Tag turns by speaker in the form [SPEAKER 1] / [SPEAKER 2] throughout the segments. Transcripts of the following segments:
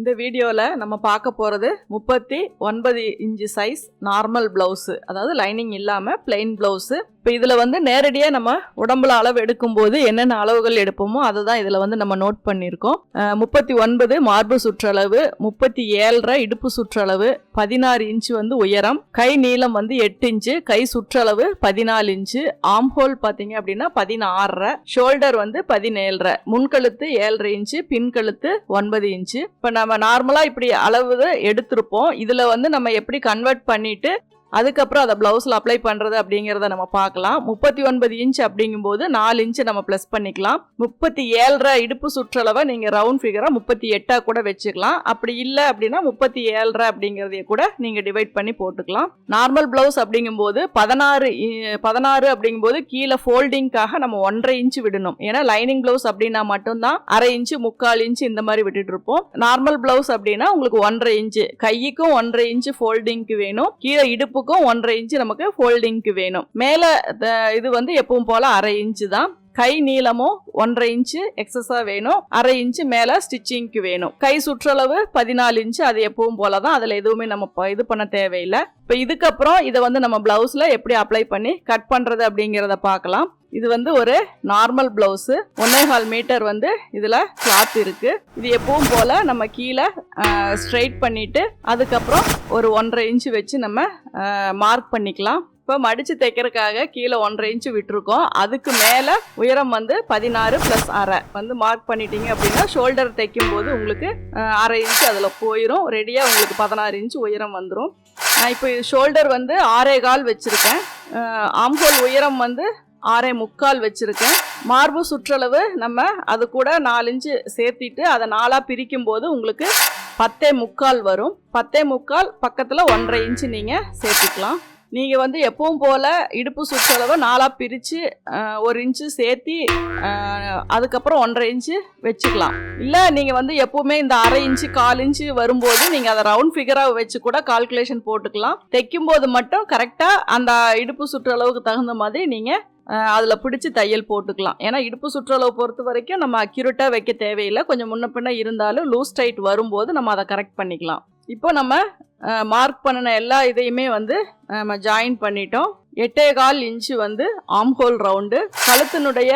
[SPEAKER 1] இந்த வீடியோல நம்ம பார்க்க போறது 39 இன்ச் சைஸ் நார்மல் பிளவுஸ், அதாவது லைனிங் இல்லாம பிளெயின் பிளவுஸ். இப்போ இதுல வந்து நேரடியா நம்ம உடம்புல அளவு எடுக்கும்போது என்னென்ன அளவுகள் எடுப்போமோ அதை தான் இதுல வந்து நம்ம நோட் பண்ணியிருக்கோம். 39 மார்பு சுற்றளவு, 37 இடுப்பு சுற்றளவு, 16 இன்ச் வந்து உயரம், கை நீளம் வந்து 8 இன்ச்சு, கை சுற்றளவு 14 இன்ச்சு, ஆம் ஹோல் பாத்தீங்க அப்படின்னா 16, ஷோல்டர் வந்து 17, முன்கழுத்து 7.5 இன்ச்சு, பின்கழுத்து 9 இன்ச்சு. இப்போ நம்ம நார்மலா இப்படி அளவு எடுத்திருப்போம். இதுல வந்து நம்ம எப்படி கன்வெர்ட் பண்ணிட்டு அதுக்கப்புறம் அதை பிளவுஸ்ல அப்ளை பண்றது அப்படிங்கிறத நம்ம பார்க்கலாம். 39 இன்ச் அப்படிங்கும்போது 4 இன்ச் நம்ம பிளஸ் பண்ணிக்கலாம். 37 இடுப்பு சுற்றளவை நீங்க ரவுண்ட் ஃபிகரா 38 கூட வச்சுக்கலாம். அப்படி இல்லை அப்படின்னா 37 அப்படிங்கிறதைய கூட நீங்க டிவைட் பண்ணி போட்டுக்கலாம். நார்மல் பிளவுஸ் அப்படிங்கும்போது 16 அப்படிங்கும்போது கீழே ஃபோல்டிங்காக நம்ம 1.5 இன்ச் விடணும். ஏன்னா லைனிங் பிளவுஸ் அப்படின்னா மட்டும்தான் 1/2 இன்ச் 3/4 இன்ச் இந்த மாதிரி விட்டுட்டு இருப்போம். நார்மல் பிளவுஸ் அப்படின்னா உங்களுக்கு 1.5 இன்ச், கைக்கும் 1.5 இன்ச் ஃபோல்டிங்க்கு வேணும், கீழே இடுப்பு 1.5 இன்ச் நமக்கு ஃபோல்டிங்க்கு வேணும். மேல இது வந்து எப்பவும் போல 1/2 இன்ச் தான். கை நீளமும் 1.5 இன்ச் எக்ஸஸா வேணும், 1/2 இன்ச் மேல ஸ்டிச்சிங்க்கு வேணும். கை சுற்றளவு 14 இன்ச், அது எப்பவும் போலதான், அதுல எதுவுமே நம்ம இது பண்ண தேவையில்லை. இப்ப இதுக்கப்புறம் இதை வந்து நம்ம பிளவுஸ்ல எப்படி அப்ளை பண்ணி கட் பண்றது அப்படிங்கறத பார்க்கலாம். இது வந்து ஒரு நார்மல் பிளவுஸ், 1.25 மீட்டர் வந்து இதுல கிளாத் இருக்கு. இது எப்பவும் போல நம்ம கீழே ஸ்ட்ரைட் பண்ணிட்டு அதுக்கப்புறம் ஒரு 1.5 இன்ச் வச்சு நம்ம மார்க் பண்ணிக்கலாம். இப்போ மடிச்சு தைக்கிறதுக்காக கீழே 1.5 இன்ச் விட்டுருக்கோம். அதுக்கு மேலே உயரம் வந்து 16 + 1/2 வந்து மார்க் பண்ணிட்டீங்க அப்படின்னா ஷோல்டர் தைக்கும் போது உங்களுக்கு 1/2 இன்ச் அதில் போயிடும். ரெடியாக உங்களுக்கு 16 இன்ச் உயரம் வந்துடும். நான் இப்போ ஷோல்டர் வந்து 6.25 வச்சுருக்கேன். ஆம்ஹோல் உயரம் வந்து 6.25 வச்சுருக்கேன். மார்பு சுற்றளவு நம்ம அது கூட 4 இன்ச்சு சேர்த்திட்டு அதை 4ஆக பிரிக்கும் போது உங்களுக்கு 10.25 வரும். 10.25 பக்கத்தில் 1.5 இன்ச்சு நீங்கள் சேர்த்திக்கலாம். நீங்கள் வந்து எப்பவும் போல் இடுப்பு சுற்றளவை 4ஆக பிரித்து 1 இன்ச்சு சேர்த்தி அதுக்கப்புறம் 1.5 இன்ச்சு வச்சுக்கலாம். இல்லை நீங்கள் வந்து எப்பவுமே இந்த 1/2 இன்ச்சு 1/4 இன்ச்சு வரும்போது நீங்கள் அதை ரவுண்ட் ஃபிகராக வச்சு கூட கால்குலேஷன் போட்டுக்கலாம். தைக்கும் போது மட்டும் கரெக்டாக அந்த இடுப்பு சுற்றளவுக்கு தகுந்த மாதிரி நீங்கள் அதில் பிடிச்சி தையல் போட்டுக்கலாம். ஏன்னா இடுப்பு சுற்றளவு பொறுத்த வரைக்கும் நம்ம அக்யூரேட்டாக வைக்க தேவையில்லை. கொஞ்சம் முன்ன பின்ன இருந்தாலும் லூஸ் டைட் வரும்போது நம்ம அதை கரெக்ட் பண்ணிக்கலாம். இப்போ நம்ம மார்க் பண்ணின எல்லா இதையுமே வந்து நம்ம ஜாயின் பண்ணிட்டோம். 8.25 இன்ச்சு வந்து ஆம்ஹோல் ரவுண்டு. கழுத்தினுடைய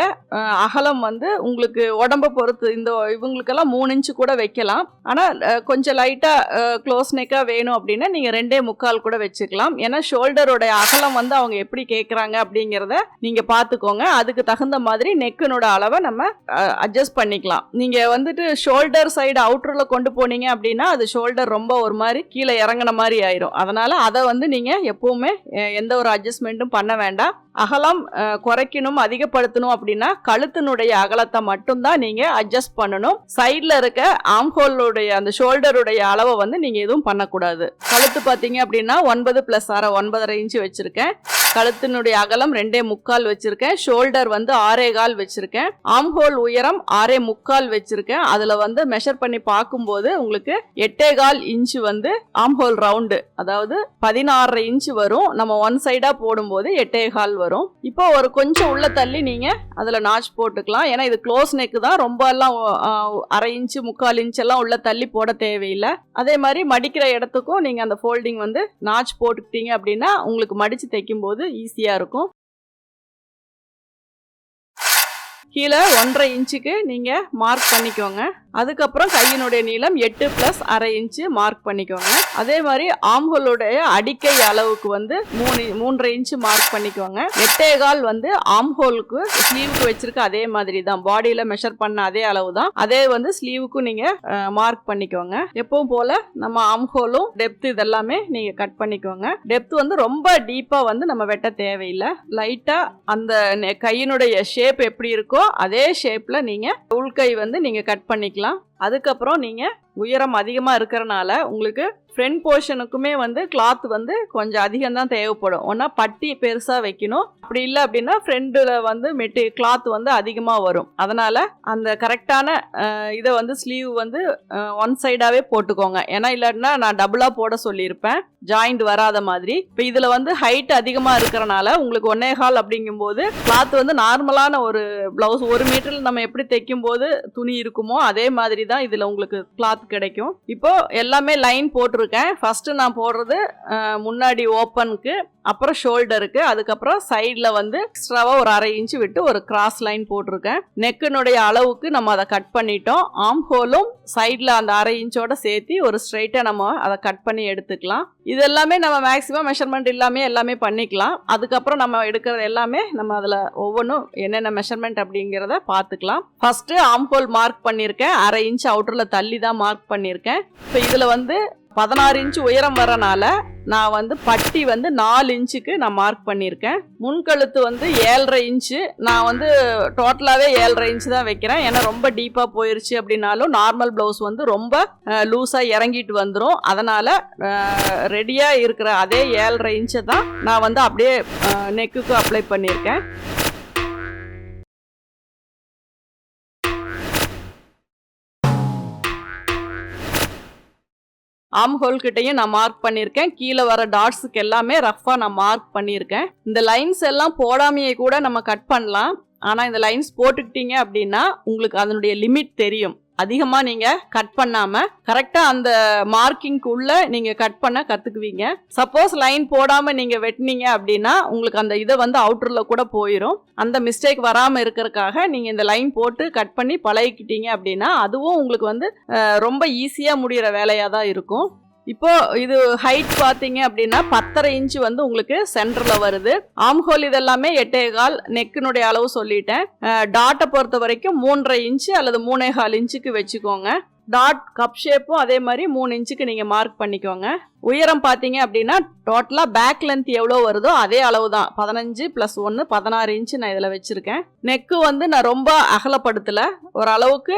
[SPEAKER 1] அகலம் வந்து உங்களுக்கு உடம்பை பொறுத்து, இந்த இவங்களுக்கெல்லாம் 3 இன்ச்சு கூட வைக்கலாம். ஆனால் கொஞ்சம் லைட்டாக க்ளோஸ் நெக்காக வேணும் அப்படின்னா நீங்கள் 2.25 கூட வச்சுக்கலாம். ஏன்னா ஷோல்டருடைய அகலம் வந்து அவங்க எப்படி கேட்குறாங்க அப்படிங்கிறத நீங்கள் பார்த்துக்கோங்க. அதுக்கு தகுந்த மாதிரி நெக்கினோட அளவை நம்ம அட்ஜஸ்ட் பண்ணிக்கலாம். நீங்கள் வந்துட்டு ஷோல்டர் சைடு அவுட்டரில் கொண்டு போனீங்க அப்படின்னா அது ஷோல்டர் ரொம்ப ஒரு மாதிரி கீழே இறங்கின மாதிரி ஆயிரும். அதனால் அதை வந்து நீங்கள் எப்போவுமே எந்த ஒரு அட்ஜஸ்ட்மெண்ட் பண்ண வேண்டாம். அகலம் குறைக்கணும் அதிகப்படுத்தணும் அப்படின்னா கழுத்தினுடைய அகலத்தை மட்டும்தான் நீங்க அட்ஜஸ்ட் பண்ணணும். சைட்ல இருக்க ஆம்ஹோலுடைய அந்த ஷோல்டருடைய அளவை வந்து நீங்க எதுவும் பண்ணக்கூடாது. கழுத்து பாத்தீங்க அப்படின்னா 9 + 1/2 9.5 இன்ச்சு வச்சிருக்கேன். கழுத்தினுடைய அகலம் 2.25 வச்சிருக்கேன். ஷோல்டர் வந்து 6.25 வச்சிருக்கேன். ஆம்ஹோல் உயரம் 6.25 வச்சிருக்கேன். அதுல வந்து மெஷர் பண்ணி பார்க்கும்போது உங்களுக்கு 8.25 இன்ச்சு வந்து ஆம்ஹோல் ரவுண்டு, அதாவது 16.5 இன்ச்சு வரும். நம்ம ஒன் சைடா போடும்போது 8.25 வரும். இப்போ ஒரு கொஞ்சம் உள்ள தள்ளி நீங்க அதுல நாச் போட்டுக்கலாம். ஏன்னா இது க்ளோஸ் நெக் தான், ரொம்ப எல்லாம் 1/2 இன்ச்சு 3/4 இன்ச் எல்லாம் உள்ள தள்ளி போட தேவையில்லை. அதே மாதிரி மடிக்கிற இடத்துக்கும் நீங்க அந்த ஃபோல்டிங் வந்து நாச் போட்டுக்கிட்டீங்க அப்படின்னா உங்களுக்கு மடிச்சு தைக்கும் போது ஈஸியா இருக்கும். கீழே 1.5 இன்ச்சுக்கு நீங்க மார்க் பண்ணிக்கோங்க. அதுக்கப்புறம் கையினுடைய நீளம் 8 + 1/2 இன்ச்சு மார்க் பண்ணிக்கோங்க. அதே மாதிரி ஆம்ஹோலுடைய அடிக்கை அளவுக்கு வந்து 3.5 இன்ச்சு மார்க் பண்ணிக்கோங்க. 8.25 வந்து ஆம்ஹோலுக்கு ஸ்லீவுக்கு வச்சிருக்க அதே மாதிரி தான், பாடியில மெஷர் பண்ண அதே அளவு தான். அதே வந்து ஸ்லீவுக்கும் நீங்க மார்க் பண்ணிக்கோங்க. எப்பவும் போல நம்ம ஆம்ஹோலும் டெப்த் இதெல்லாமே நீங்க கட் பண்ணிக்கோங்க. டெப்த் வந்து ரொம்ப டீப்பா வந்து நம்ம வெட்ட தேவையில்லை. லைட்டா அந்த கையினுடைய ஷேப் எப்படி இருக்கோ அதே ஷேப்ல நீங்க உள்கை வந்து நீங்க கட் பண்ணிக்கலாம். அதுக்கப்புறம் நீங்க உயரம் அதிகமா இருக்கிறனால உங்களுக்கு ஃப்ரண்ட் போர்ஷனுக்குமே வந்து கிளாத் வந்து கொஞ்சம் அதிகம் தான் தேவைப்படும். ஒன்னா பட்டி பெருசா வைக்கணும், அப்படி இல்லை அப்படின்னா ஃப்ரண்ட்ல வந்து கிளாத் வந்து அதிகமா வரும். அதனால அந்த கரெக்டான இதை வந்து ஸ்லீவ் வந்து ஒன் சைடாவே போட்டுக்கோங்க. ஏன்னா இல்லாட்டினா நான் டபுளா போட சொல்லியிருப்பேன் ஜாயிண்ட் வராத மாதிரி. இப்போ இதுல வந்து ஹைட் அதிகமா இருக்கிறனால உங்களுக்கு 1.25 அப்படிங்கும்போது கிளாத் வந்து நார்மலான ஒரு பிளவுஸ் 1 மீட்டர்ல நம்ம எப்படி தைக்கும் போது துணி இருக்குமோ அதே மாதிரி தான் இதில் உங்களுக்கு கிளாத் கிடைக்கும். இப்போ எல்லாமே லைன் போட்டிருக்கேன். ஃபஸ்ட்டு நான் போடுறது முன்னாடி ஓப்பனுக்கு, அப்புறம் ஷோல்டருக்கு, அதுக்கப்புறம் சைடில் வந்து எக்ஸ்ட்ராவாக ஒரு 1/2 இன்ச்சு விட்டு ஒரு கிராஸ் லைன் போட்டிருக்கேன். நெக்கினுடைய அளவுக்கு நம்ம அதை கட் பண்ணிட்டோம். ஆம் ஹோலும் சைடில் அந்த 1/2 இன்ச்சோட சேர்த்து ஒரு ஸ்ட்ரைட்டாக நம்ம அதை கட் பண்ணி எடுத்துக்கலாம். இது எல்லாமே நம்ம மேக்ஸிமம் மெஷர்மெண்ட் இல்லாமல் எல்லாமே பண்ணிக்கலாம். அதுக்கப்புறம் நம்ம எடுக்கிறது எல்லாமே நம்ம அதில் ஒவ்வொன்றும் என்னென்ன மெஷர்மெண்ட் அப்படிங்கிறத பார்த்துக்கலாம். ஃபஸ்ட்டு ஆம் ஹோல் மார்க் பண்ணியிருக்கேன். 1/2 இன்ச் அவுட்டரில் தள்ளி தான் மார்க் பண்ணியிருக்கேன். இப்போ இதில் வந்து 16 இன்ச்சு உயரம் வரனால நான் வந்து பட்டி வந்து 4 இன்ச்சுக்கு நான் மார்க் பண்ணியிருக்கேன். முன்கழுத்து வந்து 7.5 இன்ச்சு. நான் வந்து டோட்டலாகவே 7.5 இன்ச்சு தான் வைக்கிறேன். ஏன்னா ரொம்ப டீப்பாக போயிருச்சு அப்படின்னாலும் நார்மல் ப்ளவுஸ் வந்து ரொம்ப லூஸாக இறங்கிட்டு வந்துடும். அதனால் ரெடியாக இருக்கிற அதே 7.5 இன்ச்சை தான் நான் வந்து அப்படியே நெக்குக்கு அப்ளை பண்ணியிருக்கேன். ஆம் ஹோல் கிட்டையும் நான் மார்க் பண்ணியிருக்கேன். கீழே வர டாட்ஸுக்கு எல்லாமே ரஃபாக நான் மார்க் பண்ணியிருக்கேன். இந்த லைன்ஸ் எல்லாம் போடாமையே கூட நம்ம கட் பண்ணலாம். ஆனால் இந்த லைன்ஸ் போட்டுக்கிட்டீங்க அப்படின்னா உங்களுக்கு அதனுடைய லிமிட் தெரியும். அதிகமாக நீங்கள் கட் பண்ணாமல் கரெக்டாக அந்த மார்க்கிங்க்கு உள்ள நீங்கள் கட் பண்ண கற்றுக்குவீங்க. சப்போஸ் லைன் போடாமல் நீங்கள் வெட்டினீங்க அப்படின்னா உங்களுக்கு அந்த இதை வந்து அவுட்டரில் கூட போயிடும். அந்த மிஸ்டேக் வராமல் இருக்கிறதுக்காக நீங்கள் இந்த லைன் போட்டு கட் பண்ணி பழகிக்கிட்டீங்க அப்படின்னா அதுவும் உங்களுக்கு வந்து ரொம்ப ஈஸியாக முடிகிற வேலையாக தான் இருக்கும். இப்போ இது ஹைட் பார்த்தீங்க அப்படின்னா 10.5 இன்ச்சு வந்து உங்களுக்கு சென்டரில் வருது. ஆம் ஹோல் இதெல்லாமே 8.25. நெக்கினுடைய அளவு சொல்லிட்டேன். டாட்டை பொறுத்த வரைக்கும் 3.5 இன்ச்சு அல்லது 3.25 இன்ச்சுக்கு வச்சுக்கோங்க. டாட் கப் ஷேப்பும் அதே மாதிரி 3 இன்ச்சுக்கு நீங்கள் மார்க் பண்ணிக்கோங்க. உயரம் பார்த்தீங்க அப்படின்னா டோட்டலாக பேக் லென்த் எவ்வளோ வருதோ அதே அளவு தான். 15 + 1 16 இன்ச்சு நான் இதில் வச்சுருக்கேன். நெக்கு வந்து நான் ரொம்ப அகலப்படுத்தலை. ஓரளவுக்கு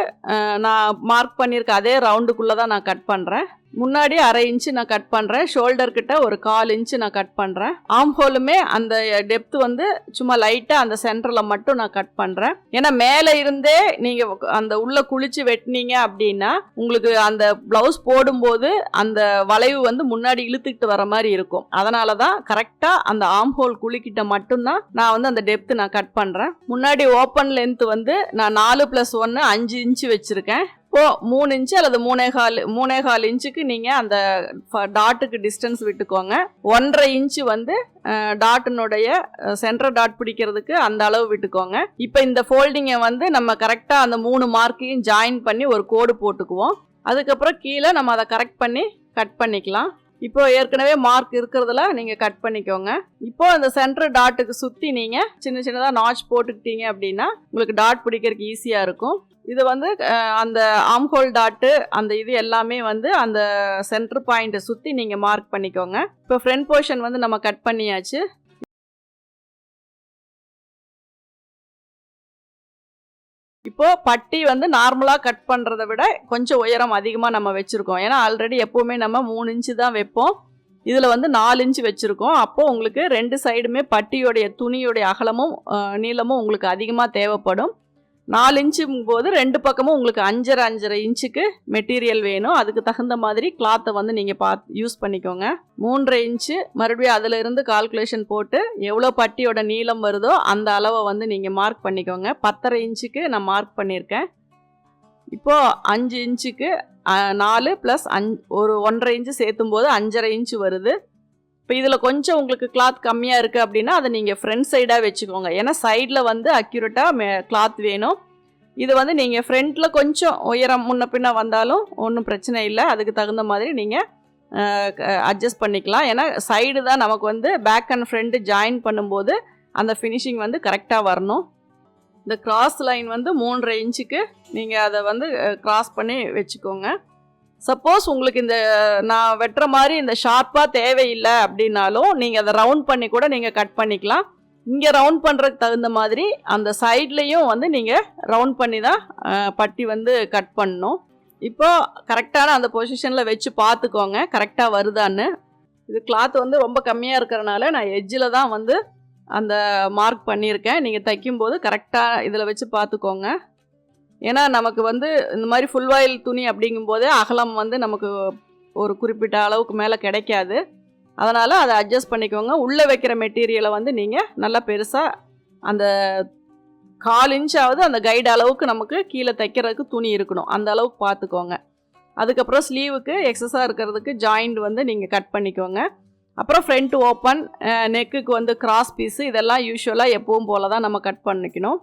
[SPEAKER 1] நான் மார்க் பண்ணியிருக்க அதே ரவுண்டுக்குள்ளே தான் நான் கட் பண்ணுறேன். முன்னாடி 1/2 இன்ச்சு நான் கட் பண்ணுறேன். ஷோல்டர் கிட்ட ஒரு 1/4 இன்ச்சு நான் கட் பண்ணுறேன். ஆம் ஹோலுமே அந்த டெப்த் வந்து சும்மா லைட்டாக அந்த சென்டரில் மட்டும் நான் கட் பண்ணுறேன். ஏன்னா மேலே இருந்தே நீங்கள் அந்த உள்ளே குளிச்சு வெட்டினீங்க அப்படின்னா உங்களுக்கு அந்த ப்ளவுஸ் போடும்போது அந்த வளைவு வந்து முன்னாடி இழுத்துக்கிட்டு வர மாதிரி இருக்கும். அதனால தான் கரெக்டாக அந்த ஆம் ஹோல் குளிக்கிட்ட மட்டும்தான் நான் வந்து அந்த டெப்த் நான் கட் பண்ணுறேன். முன்னாடி ஓப்பன் லென்த் வந்து நான் 4 + 1 5 இன்ச்சு வச்சுருக்கேன். இப்போ 3 இன்ச்சு அல்லது 3.25 இன்ச்சுக்கு நீங்கள் அந்த டாட்டுக்கு டிஸ்டன்ஸ் விட்டுக்கோங்க. 1.5 இன்ச்சு வந்து டாட்டினுடைய சென்டர் டாட் பிடிக்கிறதுக்கு அந்த அளவு விட்டுக்கோங்க. இப்போ இந்த ஃபோல்டிங்கை வந்து நம்ம கரெக்டாக அந்த 3 மார்க்கையும் ஜாயின் பண்ணி ஒரு கோடு போட்டுக்குவோம். அதுக்கப்புறம் கீழே நம்ம அதை கரெக்ட் பண்ணி கட் பண்ணிக்கலாம். இப்போ ஏற்கனவே மார்க் இருக்கிறதுல நீங்கள் கட் பண்ணிக்கோங்க. இப்போ அந்த சென்டர் டாட்டுக்கு சுற்றி நீங்கள் சின்ன சின்னதாக நாட்ச் போட்டுக்கிட்டீங்க அப்படின்னா உங்களுக்கு டாட் பிடிக்கிறதுக்கு ஈஸியாக இருக்கும். இது வந்து அந்த ஆம் ஹோல் டாட்டு அந்த இது எல்லாமே வந்து அந்த சென்டர் பாயிண்ட்டை சுற்றி நீங்கள் மார்க் பண்ணிக்கோங்க. இப்போ ஃப்ரண்ட் போர்ஷன் வந்து நம்ம கட் பண்ணியாச்சு. இப்போ பட்டி வந்து நார்மலாக கட் பண்ணுறதை விட கொஞ்சம் உயரம் அதிகமாக நம்ம வச்சுருக்கோம். ஏன்னா ஆல்ரெடி எப்போவுமே நம்ம 3 இன்ச்சு தான் வைப்போம். இதில் வந்து 4 இன்ச்சு வச்சுருக்கோம். அப்போது உங்களுக்கு 2 சைடுமே பட்டியோடைய துணியோடைய அகலமும் நீளமும் உங்களுக்கு அதிகமாக தேவைப்படும். 4 இன்ச்சுங்கும் போது 2 பக்கமும் உங்களுக்கு 5.5 இன்ச்சுக்கு மெட்டீரியல் வேணும். அதுக்கு தகுந்த மாதிரி கிளாத்தை வந்து நீங்கள் யூஸ் பண்ணிக்கோங்க. 3.5 இன்ச்சு மறுபடியும் அதில் இருந்து கால்குலேஷன் போட்டு எவ்வளோ பட்டியோட நீளம் வருதோ அந்த அளவை வந்து நீங்கள் மார்க் பண்ணிக்கோங்க. 10.5 இன்ச்சுக்கு நான் மார்க் பண்ணியிருக்கேன். இப்போது 5 இன்ச்சுக்கு 4 + 5 ஒரு 1.5 இன்ச்சு சேர்த்தும் போது 5.5 இன்ச்சு வருது. இப்போ இதில் கொஞ்சம் உங்களுக்கு கிளாத் கம்மியாக இருக்குது அப்படின்னா அதை நீங்கள் ஃப்ரண்ட் சைடாக வச்சுக்கோங்க. ஏன்னா சைடில் வந்து அக்யூரேட்டாக கிளாத் வேணும். இது வந்து நீங்கள் ஃப்ரண்ட்டில் கொஞ்சம் உயரம் முன்ன பின்ன வந்தாலும் ஒன்றும் பிரச்சனை இல்லை. அதுக்கு தகுந்த மாதிரி நீங்கள் அட்ஜஸ்ட் பண்ணிக்கலாம். ஏன்னா சைடு தான் நமக்கு வந்து பேக் அண்ட் ஃப்ரண்ட் ஜாயின் பண்ணும்போது அந்த ஃபினிஷிங் வந்து கரெக்டாக வரணும். இந்த கிராஸ் லைன் வந்து 3.5 இன்ச்சுக்கு நீங்கள் அதை வந்து கிராஸ் பண்ணி வச்சுக்கோங்க. சப்போஸ் உங்களுக்கு இந்த நான் வெட்டுற மாதிரி இந்த ஷார்ப்பாக தேவையில்லை அப்படின்னாலும் நீங்கள் அதை ரவுண்ட் பண்ணி கூட நீங்கள் கட் பண்ணிக்கலாம். இங்கே ரவுண்ட் பண்ணுறதுக்கு தகுந்த மாதிரி அந்த சைட்லேயும் வந்து நீங்கள் ரவுண்ட் பண்ணி தான் பட்டி வந்து கட் பண்ணணும். இப்போது கரெக்டான அந்த பொசிஷனில் வச்சு பார்த்துக்கோங்க கரெக்டாக வருதான்னு. இது கிளாத் வந்து ரொம்ப கம்மியாக இருக்கிறனால நான் எட்ஜில் தான் வந்து அந்த மார்க் பண்ணியிருக்கேன். நீங்கள் தைக்கும்போது கரெக்டாக இதில் வச்சு பார்த்துக்கோங்க. ஏன்னா நமக்கு வந்து இந்த மாதிரி ஃபுல் வாயில் துணி அப்படிங்கும்போதே அகலம் வந்து நமக்கு ஒரு குறிப்பிட்ட அளவுக்கு மேலே கிடைக்காது. அதனால் அதை அட்ஜஸ்ட் பண்ணிக்கோங்க. உள்ளே வைக்கிற மெட்டீரியலை வந்து நீங்கள் நல்லா பெருசாக அந்த 1/4 இன்ச்சாவது அந்த கைடு அளவுக்கு நமக்கு கீழே தைக்கிறதுக்கு துணி இருக்கணும். அந்த அளவுக்கு பார்த்துக்கோங்க. அதுக்கப்புறம் ஸ்லீவுக்கு எக்ஸஸாக இருக்கிறதுக்கு ஜாயிண்ட் வந்து நீங்கள் கட் பண்ணிக்கோங்க. அப்புறம் ஃப்ரண்ட் ஓப்பன், நெக்குக்கு வந்து கிராஸ் பீஸு, இதெல்லாம் யூஸ்வலாக எப்பவும் போல தான் நம்ம கட் பண்ணிக்கணும்.